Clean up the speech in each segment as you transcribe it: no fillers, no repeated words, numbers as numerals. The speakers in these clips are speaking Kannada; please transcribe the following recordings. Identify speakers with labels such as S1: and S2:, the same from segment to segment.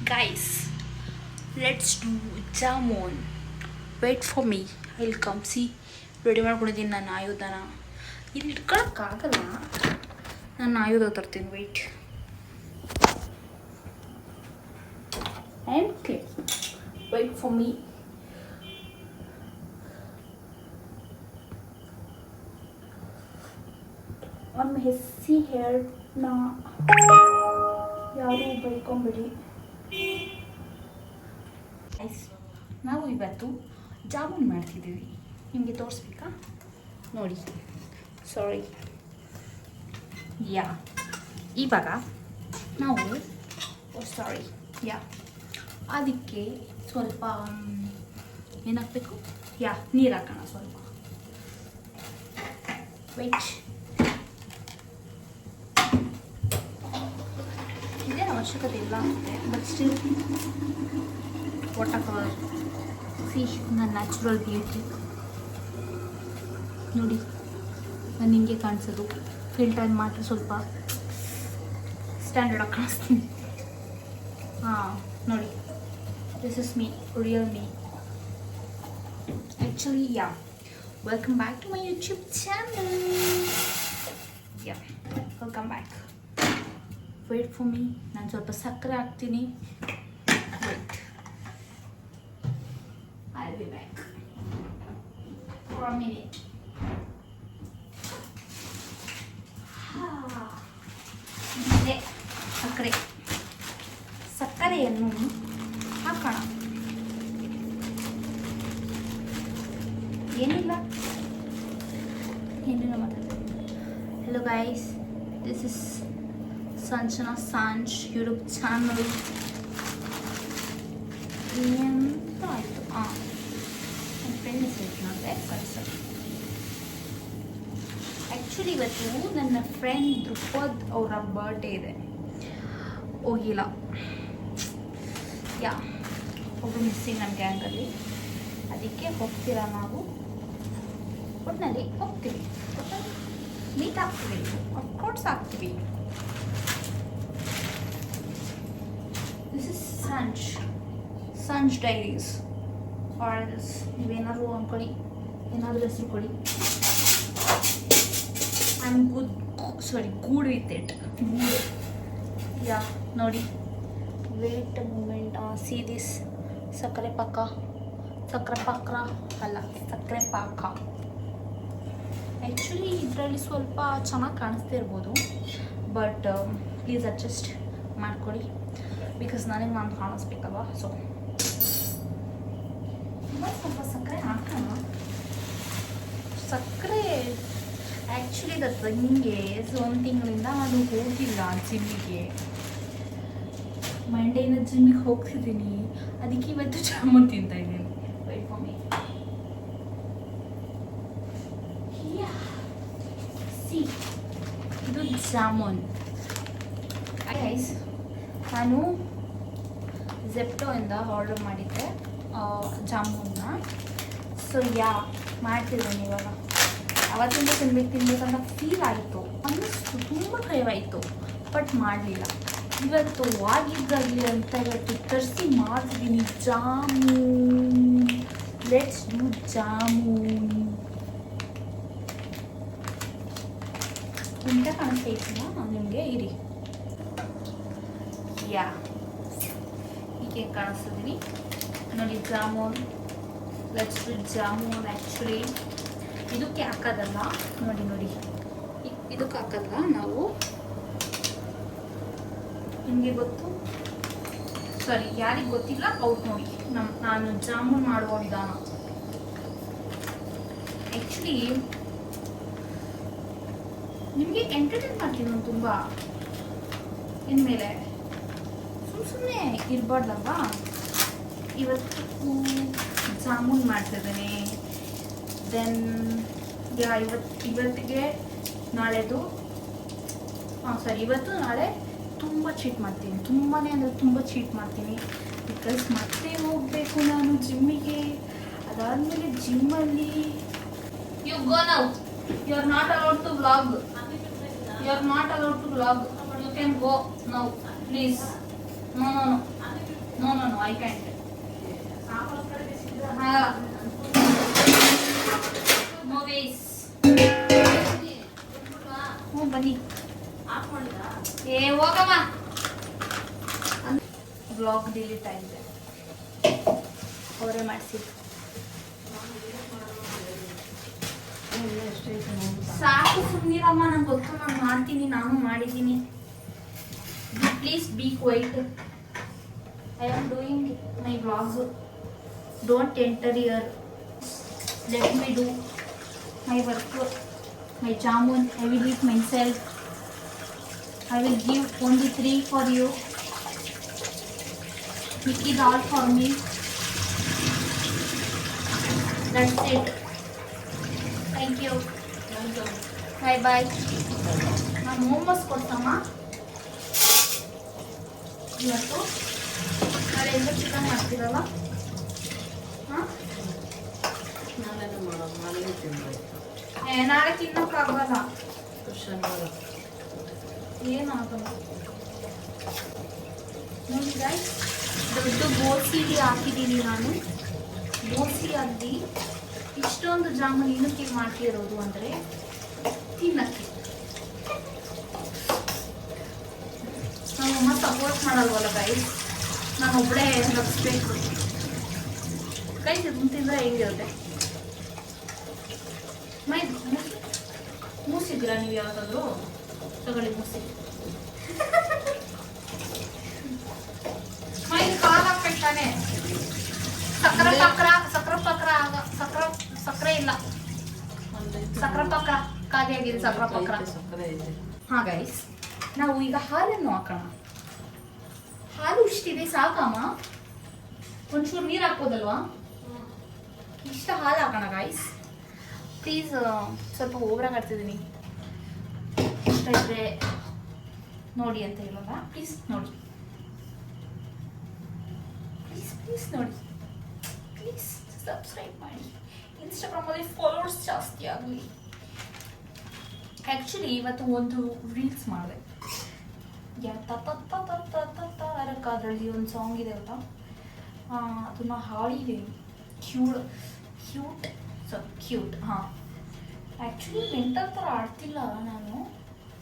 S1: Guys, let's do jamun. Wait for me. I'll come. See, ready ಮಾಡ್ಕೊಂಡಿದ್ದೀನಿ ನಾನು ಆಯುಧನ. ಇಲ್ಲಿ ಇಟ್ಕೊಳಕ್ಕಾಗಲ್ಲ. ನಾನು ಆಯುಧ ತರ್ತೀನಿ. Weight. And clip. Wait for me. ಒಂದು ಹೆಸ್ಸಿ ಹೇರ್ನ ಯಾರು ಬೈಕೊಂಬಿಡಿ. ನಾವು ಇವತ್ತು ಜಾಮೂನ್ ಮಾಡ್ತಿದ್ದೀವಿ. ನಿಮಗೆ ತೋರಿಸ್ಬೇಕಾ? ನೋಡಿ. ಸಾರಿ. ಯಾ ಇವಾಗ ನಾವು ಸಾರಿ ಯಾ ಅದಕ್ಕೆ ಸ್ವಲ್ಪ ಏನಾಗಬೇಕು? ಯಾ ನೀರು ಹಾಕೋಣ ಸ್ವಲ್ಪ. ವೆಯ್ಟ್. ಇದೇನು ಅವಶ್ಯಕತೆ ಇಲ್ಲ ಅಂತೆ, but still water colour. C ನನ್ನ ನ್ಯಾಚುರಲ್ ಬ್ಯೂಟಿ ನೋಡಿ. ನಾನು ಹಿಂಗೆ ಕಾಣಿಸೋದು. ಫಿಲ್ಟರ್ ಮಾತ್ರ ಸ್ವಲ್ಪ ಸ್ಟ್ಯಾಂಡರ್ಡಾಗಿ ಕಾಣಿಸ್ತೀನಿ. ಹಾಂ ನೋಡಿ, this is me, real me. Actually ya welcome back to my YouTube channel. Ya welcome back. Wait for me. ನಾನು ಸ್ವಲ್ಪ ಸಕ್ಕರೆ ಹಾಕ್ತೀನಿ. Wait, I will be back for a minute. ಇದೆ ಸಕ್ಕರೆ. ಸಕ್ಕರೆಯನ್ನು ಹಾಕೋಣ. ಏನಿಲ್ಲ ಮಾತಾಡ್ತೀನಿ. Hello guys, this is Sanjana Sanj YouTube channel. ಎಂತ ಆಯಿತು? ನನ್ನ ಫ್ರೆಂಡ್ ಮೆಸೇಜ್ ಮಾಡಿದೆ ಕಳಿಸೋದು. ಆ್ಯಕ್ಚುಲಿ ಇವತ್ತು ನನ್ನ ಫ್ರೆಂಡ್ ಧ್ರುಪದ್ ಅವರ ಬರ್ಡೇ ಇದೆ. ಹೋಗಿಲ್ಲ. ಯಾ ಒಬ್ಬರು ಮಿಸ್ಸಿಂಗ್ ನಮ್ಮ ಗ್ಯಾಂಗಲ್ಲಿ. ಅದಕ್ಕೆ ಹೋಗ್ತೀರಾ ನಾವು? ಒಟ್ಟಿನಲ್ಲಿ ಹೋಗ್ತೀವಿ, ಮೀಟ್ ಆಗ್ತೀವಿ, ಅಫ್ಕೋರ್ಸ್ ಆಗ್ತೀವಿ. This is Sanj diaries ours. ನೀವೇನಾದ್ರು ಅಂದ್ಕೊಳ್ಳಿ, ಏನಾದರೂ ಹೆಸರು ಕೊಡಿ. I am good with it. Ya ನೋಡಿ. Wait a moment. See this ಸಕ್ಕರೆ ಪಾಕ ಅಲ್ಲ, ಸಕ್ಕರೆ ಪಾಕ. ಆ್ಯಕ್ಚುಲಿ ಇದರಲ್ಲಿ ಸ್ವಲ್ಪ ಚೆನ್ನಾಗಿ ಕಾಣಿಸ್ತಾ ಇರ್ಬೋದು, ಬಟ್ ಪ್ಲೀಸ್ ಅಡ್ಜಸ್ಟ್ ಮಾಡ್ಕೊಳ್ಳಿ, ಬಿಕಾಸ್ ನನಗೆ ನಾನು ಕಾಣಿಸ್ಬೇಕಲ್ವ. ಸೊ ಸ್ವಲ್ಪ ಸಕ್ಕರೆ ಹಾಕೋಣ. ಸಕ್ಕರೆ ಆ್ಯಕ್ಚುಲಿ ಅದು ಹಿಂಗೆ ಒಂದು ತಿಂಗಳಿಂದ ನಾನು ಹೋಗಿಲ್ಲ ಜಿಮ್ಮಿಗೆ. ಮಂಡೇನ ಜಿಮ್ಮಿಗೆ ಹೋಗ್ತಿದ್ದೀನಿ, ಅದಕ್ಕೆ ಇವತ್ತು ಜಾಮೂನ್ ತಿಂತಾ ಇದ್ದೀನಿ. Wait for me. ಸಿ ಇದು ಜಾಮೂನ್. ಗೈಸ್, ನಾನು ಝೆಪ್ಟೋಯಿಂದ ಆರ್ಡರ್ ಮಾಡಿದ್ದೆ ಜಾಮೂನ್ನ. ಸೊ ಯಾ ಮಾಡ್ತಿದ್ದೀನಿ ಇವಾಗ. ಅವತ್ತಿಂದ ತಿನ್ಬೇಕಂತ ಫೀಲ್ ಆಯಿತು, ಅನ್ನಿಸ್ತು, ತುಂಬ ಕೈವಾಯಿತು, ಬಟ್ ಮಾಡಲಿಲ್ಲ. ಇವತ್ತು ಆಗಿದ್ದಾಗಲಿ ಅಂತ ಇವತ್ತು ತರಿಸಿ ಮಾಡ್ತಿದ್ದೀನಿ ಜಾಮೂನ್. Let's do jamun. ಇಂಥ ಕಾಣಿಸ್ತಾ ಇದ್ದೀನ ನಿಮಗೆ? ಇರಿ. ಯಾ ಹೀಗೆ ಕಾಣಿಸ್ತಿದ್ದೀನಿ ನೋಡಿ. Jamun, let's do jamun. Actually ಇದಕ್ಕೆ ಹಾಕೋದಲ್ಲ, ನೋಡಿ ಇದಕ್ಕೆ ಹಾಕೋದಲ್ಲ ನಾವು. ನಿಮಗೆ ಗೊತ್ತು? ಸಾರಿ, ಯಾರಿಗೆ ಗೊತ್ತಿಲ್ಲ ಅವ್ರು ನೋಡಿ ನಾನು ಜಾಮೂನ್ ಮಾಡುವ ವಿಧಾನ. ಆ್ಯಕ್ಚುಲಿ ನಿಮಗೆ ಎಂಟರ್ಟೈನ್ ಮಾಡ್ತೀನಿ ನಾನು ತುಂಬ. ಇನ್ಮೇಲೆ ಸುಮ್ಮನೆ ಇರಬಾರ್ದಲ್ವಾ. ಇವತ್ತು ಜಾಮೂನ್ ಮಾಡ್ತಿದ್ದೇನೆ. ದೆನ್ ಯಾ ಇವತ್ತಿಗೆ ನಾಳೆದು ಇವತ್ತು ನಾಳೆ ತುಂಬ ಚೀಟ್ ಮಾಡ್ತೀನಿ. ತುಂಬಾ ಅಂದರೆ ತುಂಬ ಚೀಟ್ ಮಾಡ್ತೀನಿ, ಬಿಕಾಸ್ ಮತ್ತೆ ಹೋಗಬೇಕು ನಾನು ಜಿಮ್ಮಿಗೆ. ಅದಾದಮೇಲೆ ಜಿಮ್ಮಲ್ಲಿ you go now. You are not allowed to vlog. You can go now, please. No. No no no I can't. Movies ಹ್ಞೂ ಬನ್ನಿ. ಏ ಹೋಗಮ್ಮ. ಬ್ಲಾಗ್ ಡಿಲೀಟ್ ಆಗಿದೆ, ಅವರೇ ಮಾಡಿಸಿದ್ದು. ಸಾಕು ಸುಮ್ಮನಿರಮ್ಮ, ನಂಗೆ ಗೊತ್ತು, ನಾನು ಮಾಡ್ತೀನಿ, ನಾನು ಮಾಡಿದ್ದೀನಿ. Please be quiet. I am doing my blogs. Don't enter here. Let me do my work, my jamun. I will eat myself. I will give only 3 for you. It is all for me. That's it. Thank you. Bye bye. ನಾನು ಹೋಮ್ವರ್ಕ್ ಕೊಡ್ತಮ್ಮ ಇವತ್ತು. ನಾಳೆ ಎಲ್ಲ ಚಿಕನ್ ಮಾಡ್ತೀರಲ್ಲ? ಹಾಂ, ನಾಳೆ ತಿನ್ನೋಕ್ಕಾಗಲ್ಲ, ಏನಾಗಲ್ಲ. ನೋಡಿ ಗೈಸ್, ದೊಡ್ಡ ಬೋಸಿಲಿ ಹಾಕಿದ್ದೀನಿ ನಾನು. ಬೋಸಿಯಲ್ಲಿ ಇಷ್ಟೊಂದು ಜಾಮೂನ್ ಏನಕ್ಕೆ ಮಾಡ್ತಿರೋದು ಅಂದರೆ ತಿನ್ನಕ್ಕೆ. ನಮ್ಮಮ್ಮ ಸಪೋರ್ಟ್ ಮಾಡಲ್ವಲ್ಲ ಗೈಸ್, ನಾನು ಒಬ್ಬಳೇ ರಕ್ಷಬೇಕು. ಗೈಸ್ ಇದನ್ನು ತಿಂದರೆ ಹೆಂಗಿರುತ್ತೆ? ಮೈ ಮೂಸಿದ್ದೀರಾ ನೀವು ಯಾವ್ದಾದ್ರು? ತಗೊಳ್ಳಿ ಮೂಸಿ. ಮೈ ಕಾಲು ಹಾಕ್ಬೇಕಾನೆ. ಸಕ್ಕರೆ ಪಕ್ರ ಸಕ್ಕರೆ ಇಲ್ಲ, ಸಕ್ಕರೆ ಪಕ್ರ ಖಾಲಿಯಾಗಿದೆ. ಸಕ್ಕರೆ ಪಕ್ರ. ಹಾಂ ಗೈಸ್, ನಾವು ಈಗ ಹಾಲನ್ನು ಹಾಕೋಣ. ಹಾಲು ಇಷ್ಟಿದೆ ಸಾಕಮ್ಮ? ಒಂಚೂರು ನೀರು ಹಾಕ್ಬೋದಲ್ವಾ? ಇಷ್ಟ ಹಾಲು ಹಾಕೋಣ ಗೈಸ್. ಪ್ಲೀಸ್ ಸ್ವಲ್ಪ ಓವರಾಗಿ ಆಡ್ತಿದ್ದೀನಿ. ಇಷ್ಟ ಇದ್ರೆ ನೋಡಿ ಅಂತ ಹೇಳೋಲ್ಲ, ಪ್ಲೀಸ್ ನೋಡಿ, ಪ್ಲೀಸ್ ನೋಡಿ, ಪ್ಲೀಸ್ ಸಬ್ಸ್ಕ್ರೈಬ್ ಮಾಡಿ. ಇನ್ಸ್ಟಾಗ್ರಾಮಲ್ಲಿ ಫಾಲೋವರ್ಸ್ ಜಾಸ್ತಿ ಆಗಲಿ. ಆ್ಯಕ್ಚುಲಿ ಇವತ್ತು ಒಂದು ರೀಲ್ಸ್ ಮಾಡಿದೆ. ಅದರಲ್ಲಿ ಒಂದು ಸಾಂಗ್ ಇದೆ ಅಲ್ಲ, ಅದನ್ನು ಹಾಡಿದ್ದೀನಿ. ಕ್ಯೂಟ್. ಹಾಂ, ಆ್ಯಕ್ಚುಲಿ ಮೆಂಟಲ್ ಥರ ಆಡ್ತಿಲ್ಲ ನಾನು,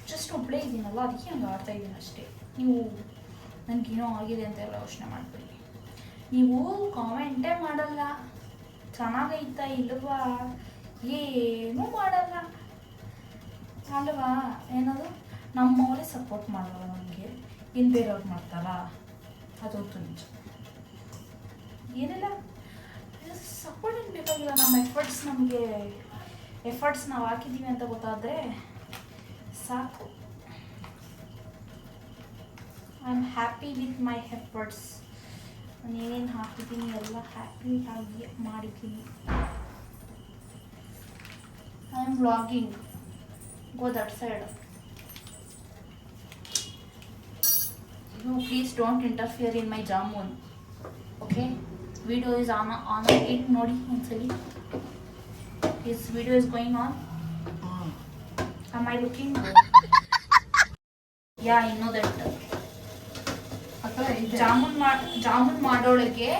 S1: ಜಸ್ಟ್ ಒಬ್ಬಳೇ ಇದ್ದೀನಲ್ಲ, ಅದಕ್ಕೆ ಹಂಗೆ ಆಡ್ತಾ ಇದ್ದೀನಿ ಅಷ್ಟೇ. ನೀವು ನನಗೇನೋ ಆಗಿದೆ ಅಂತ ಎಲ್ಲ ಯೋಚನೆ ಮಾಡ್ಬೇಡಿ. ನೀವು ಕಾಮೆಂಟೇ ಮಾಡಲ್ಲ, ಚೆನ್ನಾಗೈತಾ ಇಲ್ವಾ, ಏನೂ ಮಾಡಲ್ಲ ಅಲ್ವಾ? ಏನದು ನಮ್ಮವರೇ ಸಪೋರ್ಟ್ ಮಾಡಲ್ಲ ನಮಗೆ, ಇನ್ನು ಬೇರೆಯವ್ರು ಮಾಡ್ತಾರಾ? ಅದಂತೂ ನಿಜ. ಏನಿಲ್ಲ, ಸಪೋರ್ಟ್ ಏನು ಬೇಕಾಗಿಲ್ಲ. ನಮ್ಮ ಎಫರ್ಟ್ಸ್ ನಾವು ಹಾಕಿದ್ದೀವಿ ಅಂತ ಗೊತ್ತಾದರೆ ಸಾಕು. I am happy with my efforts. ನಾನು ಏನೇನು ಹಾಕಿದ್ದೀನಿ ಎಲ್ಲ ಹ್ಯಾಪಿ ಆಗಿ ಮಾಡಿದ್ದೀನಿ. I am vlogging. Go that side. No, please don't interfere in my jamun. Okay? Video is on it. Nodi ontsali. His video is going on. Am I looking good? Yeah, I know that. Jamun ಮಾಡೋಳಗೆ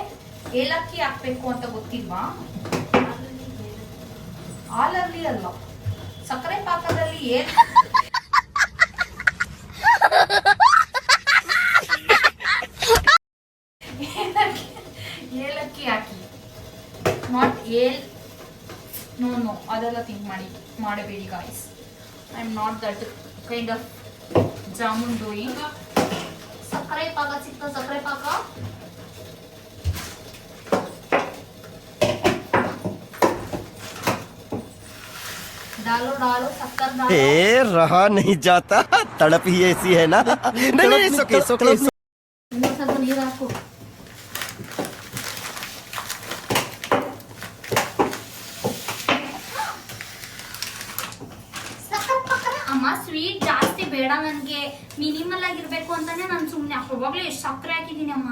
S1: ಏಲಕ್ಕಿ ಹಾಕ್ಬೇಕು ಅಂತ ಗೊತ್ತಿಲ್ವಾ? ಹಾಲಲ್ಲಿ ಅಲ್ಲ, ಸಕ್ಕರೆ ಪಾಕದಲ್ಲಿ ಏಲಕ್ಕಿ ಹಾಕಿ. ನಾಟ್ ನೋ ಅದೆಲ್ಲ ಥಿಂಕ್ ಮಾಡಬೇಡಿ guys. I am not that kind of jamun doing. ಸಕ್ಕರೆ ಪಾಕ ಸಿಕ್ತ, ಸಕ್ಕರೆ ಪಾಕ. डालो शक्कर डालो.
S2: रहा नहीं जाता, तड़प ही ऐसी है ना. नहीं सोके
S1: ಸ್ವಲ್ಪ ನೀರು ಹಾಕು. ಅಮ್ಮ ಸ್ವೀಟ್ ಜಾಸ್ತಿ ಬೇಡ ನನಗೆ, ಮಿನಿಮಲ್ ಆಗಿರ್ಬೇಕು ಅಂತಾನೆ ನಾನು ಸುಮ್ಮನೆ ಅವಾಗಲೇ ಎಷ್ಟು ಸಕ್ಕರೆ ಹಾಕಿದ್ದೀನಿ ಅಮ್ಮ.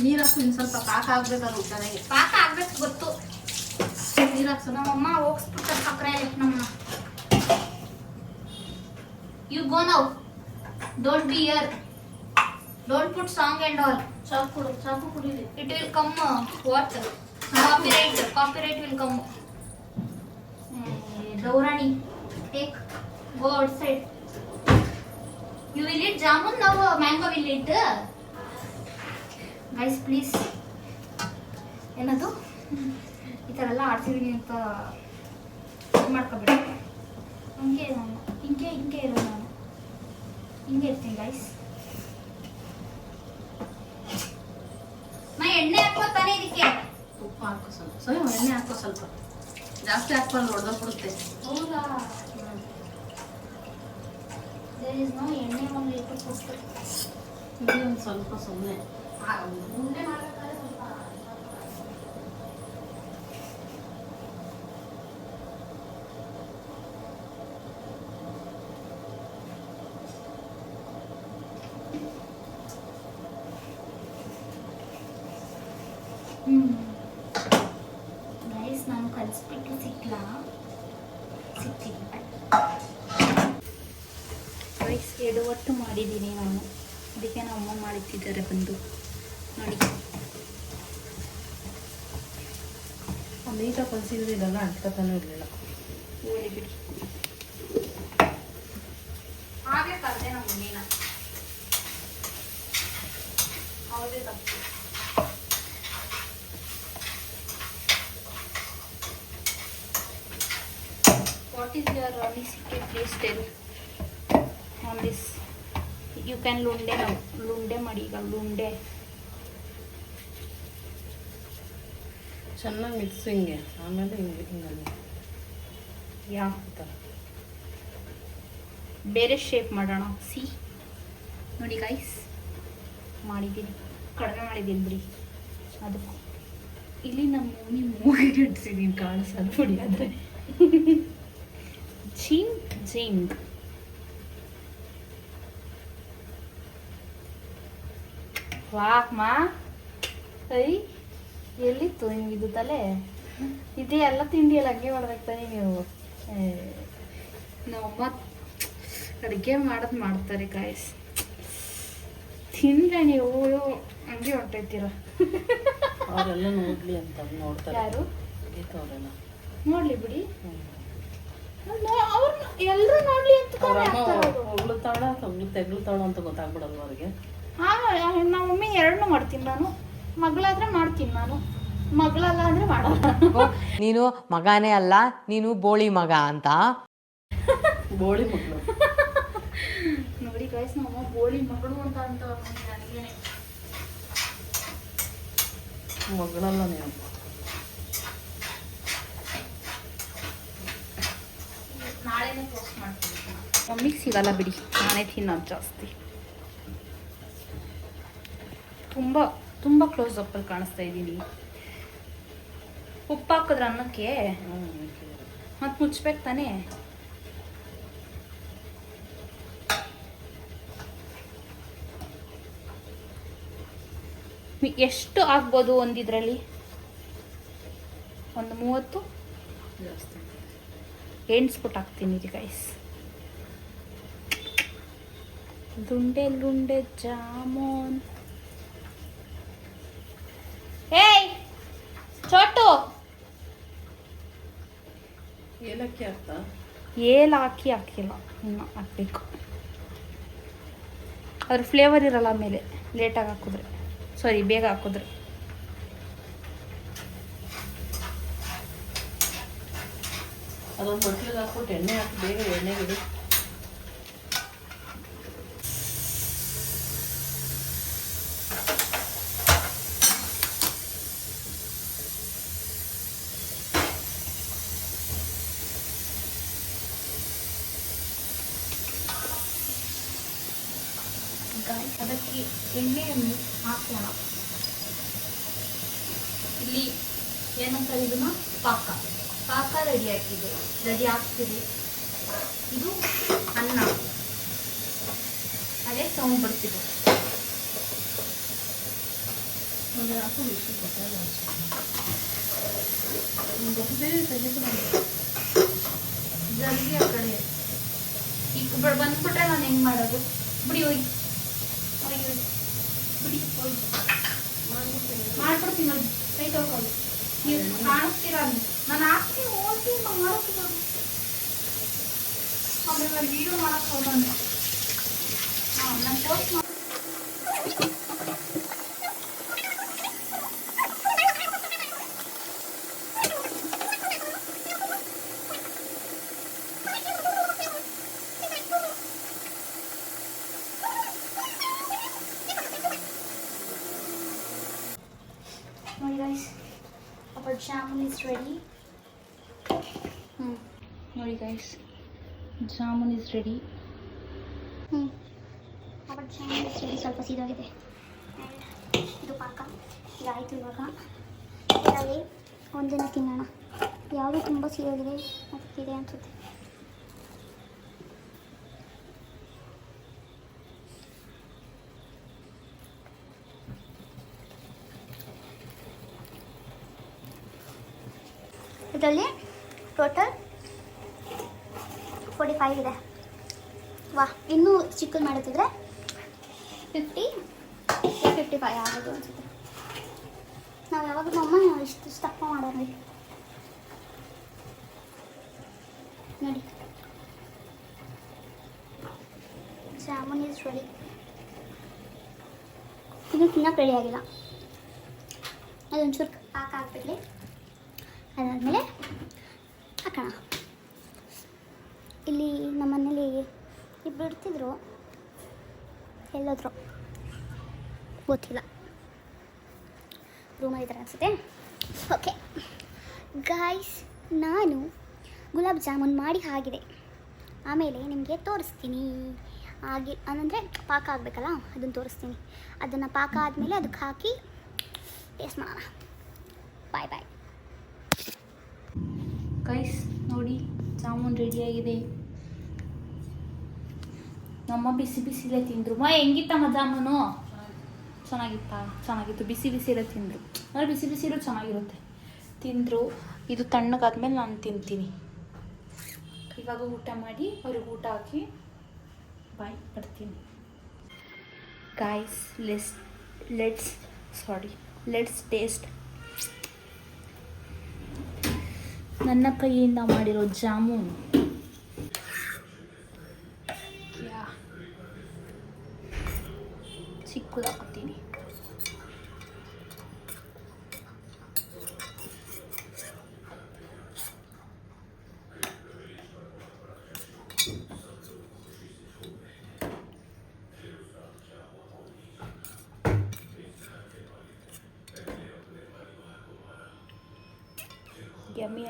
S3: ನೀರು ಹಾಕು, ಇನ್ನು ಸ್ವಲ್ಪ ಪಾಕ ಆಗ್ಬೇಕಲ್ಲ, ಚೆನ್ನಾಗಿ
S1: ಪಾಕ ಆಗ್ಬೇಕು ಗೊತ್ತು.
S3: ನೀರು ಹಾಕ್ಸೋ.
S1: ನಮ್ಮಮ್ಮ ಹೋಗಿಸ್ಬಿಡ್ತಾರೆ ಸಕ್ಕರೆ ನಮ್ಮನ್ನ. You go now, don't be here. Don't put song and all.
S3: ಚಾಕು ಕುಡೀರಿ.
S1: It will come what copyright will come. Daurani, take, go outside. You will eat jamun, now mango will eat. Guys, please. ಏನದು ಈ ಥರ ಎಲ್ಲ ಆಡ್ತಿದ್ದೀನಿ ಅಂತ ಮಾಡ್ಕೊಬೇಡಿ. ಹಿಂಗೆ ಇರೋ ನಾನು ಹಿಂಗೆ ಇರ್ತೀನಿ ಗೈಸ್. ನಾ ಎಣ್ಣೆ ಹಾಕೋತಾನೆ ಇದಕ್ಕೆ.
S3: ಉಪ್ಪು ಹಾಕೋ ಸ್ವಲ್ಪ. ಸರಿ ಎಣ್ಣೆ ಹಾಕೋ ಸ್ವಲ್ಪ. ಜಾಸ್ತಿ ಹಾಕ್ಬಾರ್ದು, ಹೊಡೆದೋಗ್ಬಿಡುತ್ತೆ.
S1: ಹೌದಾ? There is no ಎಣ್ಣೆ ಒಂದು ಇಟ್ಟು ಕೊಟ್ಟು
S3: ಇದು ಒಂದು ಸ್ವಲ್ಪ ಸುಮ್ಮನೆ
S1: ಉಂಡೆ ಮಾಡೋಕ್ಕಾದ್ರೆ ಸ್ವಲ್ಪ ಗೈಸ್ ನಾನು ಕಲಿಸ್ಬಿಟ್ಟು ಸಿಕ್ತೀನಿ. ರೈಸ್ ಎಡವಟ್ಟು ಮಾಡಿದ್ದೀನಿ ನಾನು, ಅದಕ್ಕೆ ನಮ್ಮ ಅಮ್ಮ ಮಾಡಿಟ್ಟಿದ್ದಾರೆ ಬಂದು ನೋಡಿ.
S3: ನೀಟಾಗಿ ಕಲಿಸಿದ್ರೆ ಇದೆಲ್ಲ ಅಂಟ್ಕೊತಾನೂ ಇರಲಿಲ್ಲ.
S1: ಹೋಳಿ ಬಿಡಿ, ಹಾಗೆ ಕರೆದೆ ನಮ್ಮ ಮಮ್ಮಿನ, ಅವ್ರದೇ ತಪ್ಪು. What is your only secret? Please tell on this. You can lunde now. Lunde ಮಾಡಿ ಈಗ lunde.
S3: ಚೆನ್ನಾಗಿ ಮಿಕ್ಸ್ ಹಿಂಗೆ, ಆಮೇಲೆ ಹಿಂಗೆ
S1: ಯಾವ ಬೇರೆ ಶೇಪ್ ಮಾಡೋಣ. ಸಿ ನೋಡಿ ಗೈಸ್, ಮಾಡಿದ್ದೀನಿ, ಕಡಿಮೆ ಮಾಡಿದ್ದೀನಿ ಬಿಡಿ. ಅದು ಇಲ್ಲಿ ನಮ್ಮ ಮಮ್ಮಿ ಮೂಗಿಗೆ ಇಡ್ಸಿದ್ದೀನಿ, ಕಾಣಿಸಲ್ಲ ಬಿಡಿ. ಆದರೆ ಜಿಂಗ್ ವಾಹ್ ಮಾ, ಐ ಎಲ್ಲಿತ್ತು ನಿಮಗಿದು ತಲೆ? ಇದೇ ಎಲ್ಲ ತಿಂಡಿಯಲ್ಲಿ ಹಂಗೆ ಮಾಡ್ಬೇಕು ತಾನೇ ನೀವು. ನಮ್ಮಮ್ಮ ಅಡುಗೆ ಮಾಡೋದು ಮಾಡ್ತಾರೆ ಗಾಯ್ಸ್, ತಿಂದ್ರೆ ನೀವು ಹಂಗೆ ಹೊಂಟೈತೀರ.
S3: ಅವರೆಲ್ಲ ನೋಡ್ಲಿ ಅಂತ ನೋಡ್ತಾರೆ.
S1: ಯಾರು
S3: ಅವರೆಲ್ಲ
S1: ನೋಡ್ಲಿ ಬಿಡಿ, ಅವ್ರು ಎಲ್ಲರೂ ನೋಡ್ಲಿ ಅಂತ
S3: ಹೊಗ್ಳುತ್ತಾಳ ತೆಗ್ಳುತ್ತಾಳ ಅಂತ ಗೊತ್ತಾಗ್ಬಿಡಲ್ವ ಅವ್ರಿಗೆ.
S1: ನಮ್ಮ ಮಮ್ಮಿ ಎರಡನ್ನೂ ಮಾಡ್ತೀನಿ ನಾನು. ಮಗಳಾದ್ರೆ ಮಾಡ್ತೀನಿ ನಾನು, ಮಗಳಲ್ಲ ಅಂದ್ರೆ ಮಾಡಲ್ಲ.
S4: ನೀನು ಮಗನೇ ಅಲ್ಲ, ನೀನು ಬೋಳಿ ಮಗ ಅಂತ.
S3: ಬೋಳಿ ಮಗಳು
S1: ನೋಡಿ ಗೈಸ್, ನಮ್ಮ ಬೋಳಿ ಮಗಳು ಅಂತ ನನಗೇನೆ.
S3: ಮಗಳಲ್ಲ ನೀವು.
S1: ನಾಳೆನೇ ಪೋಸ್ಟ್ ಮಾಡ್ತೀನಿ. ಮಮ್ಮಿಗೆ ಸಿಗಲ್ಲ ಬಿಡಿ, ನಾನೇ ತಿನ್ನೋದು ಜಾಸ್ತಿ. ತುಂಬ ತುಂಬ ಕ್ಲೋಸ್ ಅಪ್ಪಲ್ಲಿ ಕಾಣಿಸ್ತಾ ಇದ್ದೀನಿ. ಉಪ್ಪು ಹಾಕಿದ್ರೆ ಅನ್ನಕ್ಕೆ ಮತ್ತೆ ಮುಚ್ಬೇಕು ತಾನೇ. ಎಷ್ಟು ಆಗ್ಬೋದು ಒಂದಿದ್ರಲ್ಲಿ? ಒಂದು 30
S3: ಜಾಸ್ತಿ
S1: ಎಣ್ಸ್ಬಿಟ್ಟು ಹಾಕ್ತೀನಿ ರೀ ಗೈಸ್. ಲುಂಡೆ ಲುಂಡೆ ಜಾಮೂನ್. ಏಯ್ ಚೋಟು,
S3: ಏಲಕ್ಕಿ ಹಾಕ್ತಾ?
S1: ಹಾಕಿಲ್ಲ, ಇನ್ನು ಹಾಕ್ಬೇಕು. ಅದ್ರ ಫ್ಲೇವರ್ ಇರಲ್ಲ ಆಮೇಲೆ ಲೇಟಾಗಿ ಹಾಕಿದ್ರೆ, ಸಾರಿ ಬೇಗ ಹಾಕಿದ್ರೆ.
S3: ಅದೊಂದು ಬಟ್ಲಿಗೆ ಹಾಕ್ಬಿಟ್ಟು ಎಣ್ಣೆ ಹಾಕಿ ಬೇಗ ಎಣ್ಣೆಗಿಡಿ.
S1: ಅದಕ್ಕೆ ಎಣ್ಣೆಯನ್ನು ಹಾಕೋಣ. ಇಲ್ಲಿ ಏನಂತಾರೆ ಇದನ್ನ, ಪಾಕ ರೆಡಿ ಆಗ್ತಿದೆ. ಇದು ಅನ್ನ, ಅದೇ ಸೌಂಡ್ ಬರ್ತಿದೆ. ಜಲ್ದಿ ಆ ಕಡೆ ಈಗ ಬಂದ್ಬಿಟ್ರೆ ನಾನು ಹೆಂಗ್ ಮಾಡೋದು? ಬಿಡಿ ಹೋಗಿ. ಮಾಡ್ಕೊಡ್ತೀನಿ ನೋಡಿ, ಕೈ ತೊಳ್ಕೊಳ್ಳಿ. ನೀವು ಕಾಣಿಸ್ತೀರ ನಾನು ಹಾಕ್ತೀನಿ, ಹೋಗ್ತೀನಿ ಮಾಡೋದು. ಆಮೇಲೆ ನಾನು ವೀಡಿಯೋ ಮಾಡಕ್ಕೆ ಹೋಗೋಣ. ಹಾಂ, ನಾನು ಪೋಸ್ಟ್ ಮಾಡಿ. ನೋಡಿ guys, our jamun is ready. ನೋಡಿ guys, jamun is ready. our jamun is ready. ಸ್ವಲ್ಪ ಸೀದೋಗಿದೆ. ಇದು ಪಾಕ ಇದಾಯಿತು. ಇವಾಗ ಇದರಲ್ಲಿ ಒಂದಿನ ತಿನ್ನೋಣ. ಯಾವುದು ತುಂಬ ಸೀದೋಗಿದೆ ಅದಕ್ಕಿದೆ ಅನಿಸುತ್ತೆ. ಇದರಲ್ಲಿ ಟೋಟಲ್ 45 ಇದೆ. ವಾ, ಇನ್ನೂ ಚಿಕ್ಕದು ಮಾಡುತ್ತಿದ್ರೆ 55 ಆಗೋದು ಅನಿಸುತ್ತೆ. ನಾವು ಯಾವಾಗ ನಮ್ಮ ಇಷ್ಟು ದಪ್ಪ ಮಾಡೋಣ ನೋಡಿ. Jamun is ready. ಇದು ತಿನ್ನೋಕೆ ರೆಡಿ ಆಗಿಲ್ಲ. ಅದೊಂಚೂರು ಪಾಕ ಹಾಕ್ಬಿಡ್ಲಿ, ಅದಾದಮೇಲೆ ಹಾಕೋಣ. ಇಲ್ಲಿ ನಮ್ಮ ಮನೇಲಿ ಇಬ್ಬರು ಇರ್ತಿದ್ರು, ಎಲ್ಲೋದ್ರು ಗೊತ್ತಿಲ್ಲ, ರೂಮಲ್ಲಿ ಇದ್ದಾರೆ ಅನಿಸುತ್ತೆ. ಓಕೆ ಗಾಯ್ಸ್, ನಾನು ಗುಲಾಬ್ ಜಾಮೂನ್ ಮಾಡಿ ಆಗಿದೆ. ಆಮೇಲೆ ನಿಮಗೆ ತೋರಿಸ್ತೀನಿ. ಹಾಗೆ ಅಂದರೆ ಪಾಕ ಆಗಬೇಕಲ್ಲ, ಅದನ್ನು ತೋರಿಸ್ತೀನಿ. ಅದನ್ನು ಪಾಕ ಆದಮೇಲೆ ಅದಕ್ಕೆ ಹಾಕಿ ಟೇಸ್ಟ್ ಮಾಡೋಣ. ಬಾಯ್ ಬಾಯ್ ಗೈಸ್. ನೋಡಿ, ಜಾಮೂನ್ ರೆಡಿಯಾಗಿದೆ. ನಮ್ಮ ಬಿಸಿ ಬಿಸಿಲೇ ತಿಂದರು. ಹೆಂಗಿತ್ತಮ್ಮ ಜಾಮೂನು? ಚೆನ್ನಾಗಿತ್ತು. ಬಿಸಿ ಬಿಸಿಲೇ ತಿಂದರು. ಅಂದರೆ ಬಿಸಿ ಬಿಸಿಲು ಚೆನ್ನಾಗಿರುತ್ತೆ. ತಿಂದರು. ಇದು ತಣ್ಣಗಾದ್ಮೇಲೆ ನಾನು ತಿಂತೀನಿ. ಇವಾಗ ಊಟ ಮಾಡಿ ಅವ್ರಿಗೆ ಊಟ ಹಾಕಿ ಬಾಯ್ ಬರ್ತೀನಿ. ಗಾಯ್ಸ್, ಲೆಟ್ಸ್ ಟೇಸ್ಟ್ ನನ್ನ ಕೈಯಿಂದ ಮಾಡಿರೋ ಜಾಮೂನ್. ಚಿಕ್ಕದು ಹಾಕ್ತೀನಿ. Yummy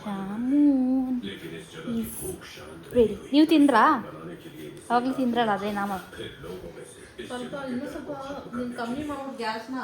S1: jamun is ready. ನೀವು ತಿಂದ್ರಾ? ಅವಾಗಲೂ ತಿಂದ್ರಲ್ಲ, ಅದೇ ನಾವು
S3: ಸ್ವಲ್ಪ ಇನ್ನೂ ಸ್ವಲ್ಪ ಕಮ್ಮಿ ಮಾಡ್ಬಿಟ್ಟು ಗ್ಯಾಸ್ನ